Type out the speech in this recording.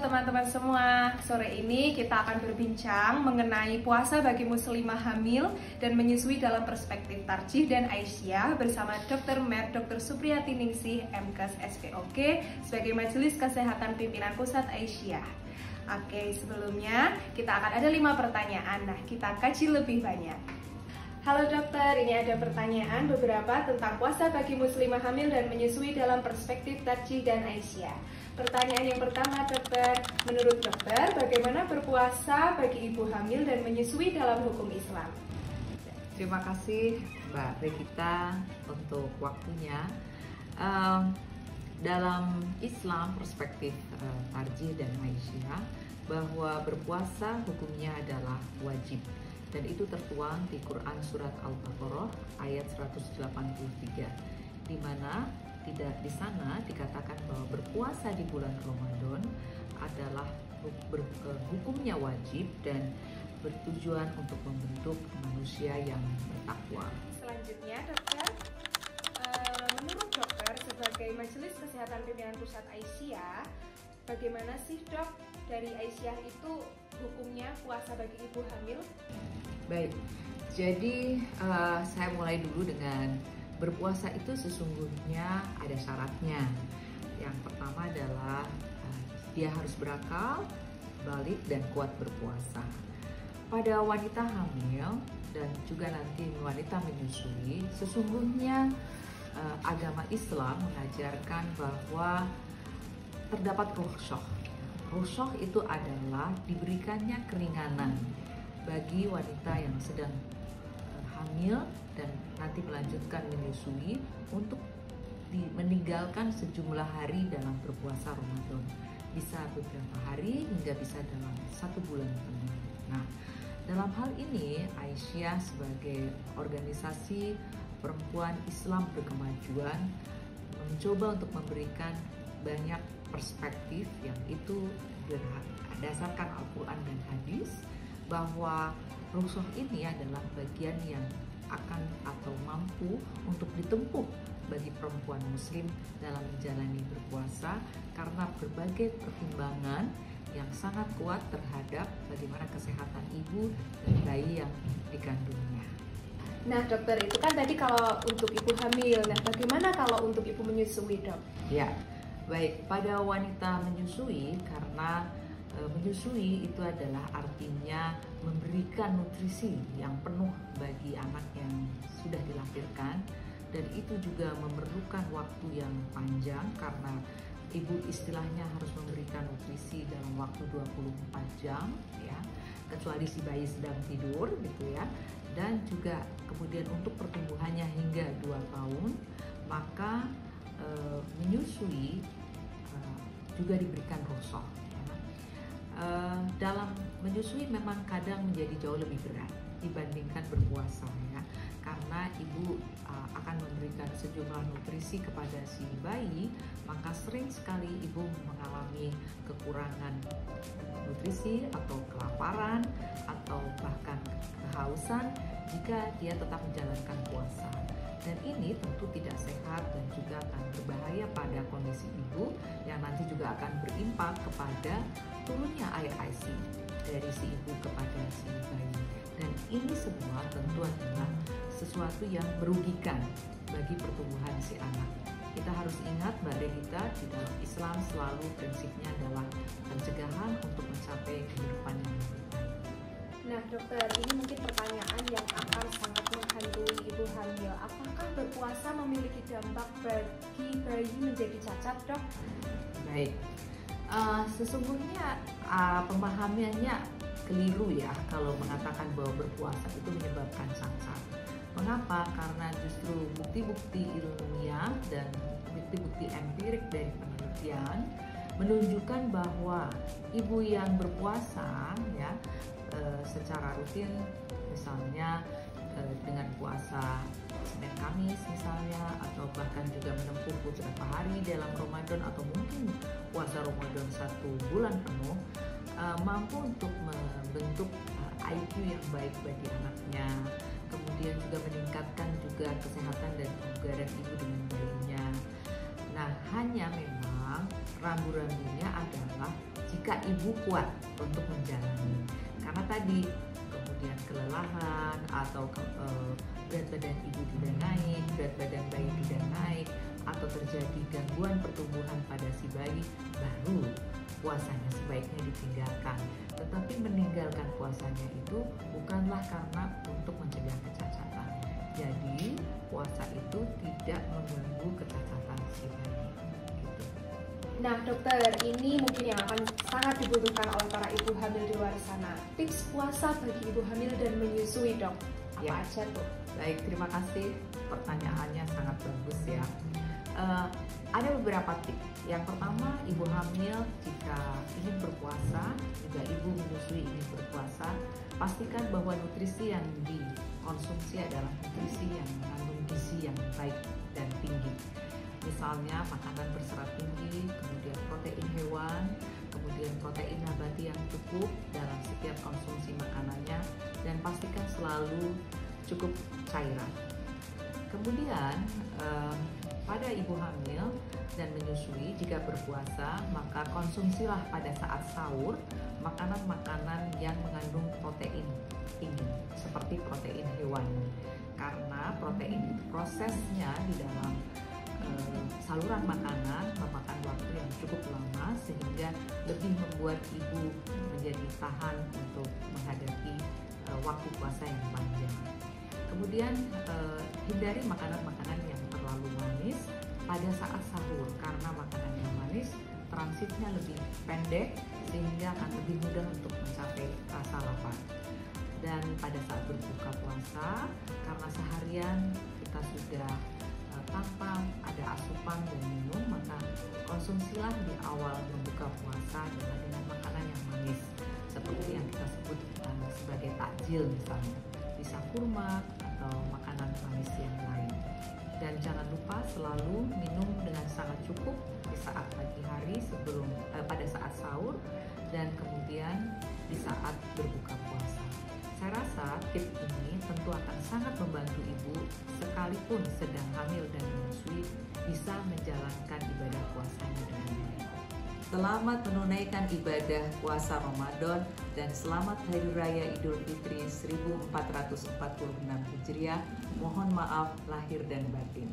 Halo teman-teman semua, sore ini kita akan berbincang mengenai puasa bagi muslimah hamil dan menyusui dalam perspektif Tarjih dan Aisyah bersama Dr. Med, Dr. Supriyati Ningsih, MKes SPOK sebagai Majelis Kesehatan Pimpinan Pusat Aisyah. Oke, sebelumnya kita akan ada 5 pertanyaan, nah kita kaji lebih banyak. Halo dokter, ini ada pertanyaan beberapa tentang puasa bagi muslimah hamil dan menyusui dalam perspektif Tarjih dan Aisyah. Pertanyaan yang pertama dokter, menurut dokter bagaimana berpuasa bagi ibu hamil dan menyusui dalam hukum Islam? Terima kasih Mbak Regita untuk waktunya. Dalam Islam perspektif Tarjih dan Aisyah bahwa berpuasa hukumnya adalah wajib. Dan itu tertuang di Quran Surat Al-Baqarah ayat 183, di mana di sana dikatakan bahwa berpuasa di bulan Ramadan adalah hukumnya wajib dan bertujuan untuk membentuk manusia yang bertakwa. Selanjutnya dokter, menurut dokter sebagai Majelis Kesehatan Pimpinan Pusat Aisyah, bagaimana sih dok dari Aisyah itu hukumnya puasa bagi ibu hamil? Baik, jadi saya mulai dulu dengan berpuasa itu sesungguhnya ada syaratnya. Yang pertama adalah dia harus berakal, balik dan kuat berpuasa. Pada wanita hamil dan juga nanti wanita menyusui, sesungguhnya agama Islam mengajarkan bahwa terdapat rukhsah. Rukhsah itu adalah diberikannya keringanan bagi wanita yang sedang hamil dan nanti melanjutkan menyusui untuk meninggalkan sejumlah hari dalam berpuasa Ramadan. Bisa beberapa hari hingga bisa dalam 1 bulan penuh. Nah, dalam hal ini Aisyah sebagai organisasi perempuan Islam berkemajuan mencoba untuk memberikan banyak perspektif yang itu berdasarkan Al-Quran dan Hadis, bahwa rukhsah ini adalah bagian yang akan atau mampu untuk ditempuh bagi perempuan muslim dalam menjalani berpuasa karena berbagai pertimbangan yang sangat kuat terhadap bagaimana kesehatan ibu dan bayi yang dikandungnya. Nah dokter, itu kan tadi kalau untuk ibu hamil, nah bagaimana kalau untuk ibu menyusui dok? Ya, baik, pada wanita menyusui, karena menyusui itu adalah artinya memberikan nutrisi yang penuh bagi anak yang sudah dilahirkan, dan itu juga memerlukan waktu yang panjang karena ibu istilahnya harus memberikan nutrisi dalam waktu 24 jam ya, kecuali si bayi sedang tidur gitu ya, dan juga kemudian untuk pertumbuhannya hingga 2 tahun, maka menyusui juga diberikan rukhsah. Dalam menyusui memang kadang menjadi jauh lebih berat dibandingkan berpuasa ya, karena ibu akan memberikan sejumlah nutrisi kepada si bayi, maka sering sekali ibu mengalami kekurangan nutrisi atau kelaparan atau bahkan kehausan jika dia tetap menjalankan puasa. Dan ini tentu tidak sehat dan juga akan berbahaya pada kondisi ibu yang nanti juga akan berimpak kepada turunnya air ASI dari si ibu kepada si bayi. Dan ini semua tentu adalah sesuatu yang merugikan bagi pertumbuhan si anak. Kita harus ingat Mbak Regita, di dalam Islam selalu prinsipnya adalah pencegahan untuk mencapai kehidupan yang lebih baik. Nah dokter, ini mungkin pertanyaan yang akan sangat menghantui ibu hamil. Apakah berpuasa memiliki dampak bagi bayi menjadi cacat dok? Baik, sesungguhnya pemahamannya keliru ya kalau mengatakan bahwa berpuasa itu menyebabkan cacat. Mengapa? Karena justru bukti-bukti ilmiah dan bukti-bukti empirik dari penelitian menunjukkan bahwa ibu yang berpuasa ya secara rutin, misalnya dengan puasa Senin Kamis misalnya, atau bahkan juga menempuh beberapa hari dalam Ramadan atau mungkin puasa Ramadan 1 bulan penuh, mampu untuk membentuk IQ yang baik bagi anaknya, kemudian juga meningkatkan juga kesehatan dan kebugaran ibu dengan bayinya. Nah, hanya memang rambu-rambunya adalah jika ibu kuat untuk menjalani. Karena tadi kemudian kelelahan atau berat badan ibu tidak naik, berat badan bayi tidak naik, atau terjadi gangguan pertumbuhan pada si bayi, baru puasanya sebaiknya ditinggalkan. Tetapi meninggalkan puasanya itu bukanlah karena untuk mencegah kecacatan. Jadi puasa itu tidak mengganggu kecacatan si bayi. Gitu. Nah dokter, ini mungkin yang akan sangat dibutuhkan oleh para ibu hamil di luar sana. Tips puasa bagi ibu hamil dan menyusui, dok, apa aja tuh? Baik, terima kasih. Pertanyaannya sangat bagus ya. Ada beberapa tips. Yang pertama, ibu hamil jika ingin berpuasa, juga ibu menyusui ingin berpuasa, pastikan bahwa nutrisi yang dikonsumsi adalah nutrisi yang mengandung gizi yang baik dan tinggi. Misalnya makanan berserat tinggi, kemudian protein hewan, kemudian protein nabati yang cukup dalam setiap konsumsi makanannya, dan pastikan selalu cukup cairan. Kemudian pada ibu hamil dan menyusui jika berpuasa, maka konsumsilah pada saat sahur makanan-makanan yang mengandung protein tinggi seperti protein hewani, karena protein itu prosesnya di dalam saluran makanan memakan waktu yang cukup lama, sehingga lebih membuat ibu menjadi tahan untuk menghadapi waktu puasa yang panjang. Kemudian hindari makanan-makanan yang terlalu manis pada saat sahur, karena makanan yang manis transitnya lebih pendek sehingga akan lebih mudah untuk mencapai rasa lapar. Dan pada saat berbuka puasa, karena seharian kita sudah tanpa ada asupan dan minum, maka konsumsilah di awal berbuka puasa dengan makanan yang manis seperti yang kita sebut sebagai takjil, misalnya bisa kurma atau makanan manis yang lain. Dan jangan lupa selalu minum dengan sangat cukup di saat pagi hari sebelum pada saat sahur, dan kemudian di saat berbuka puasa. Saya rasa tips ini tentu akan sangat membantu ibu sekalipun sedang hamil dan menyusui bisa menjalankan ibadah puasanya dengan baik. Selamat menunaikan ibadah puasa Ramadan dan selamat Hari Raya Idul Fitri 1446 Hijriah. Mohon maaf lahir dan batin.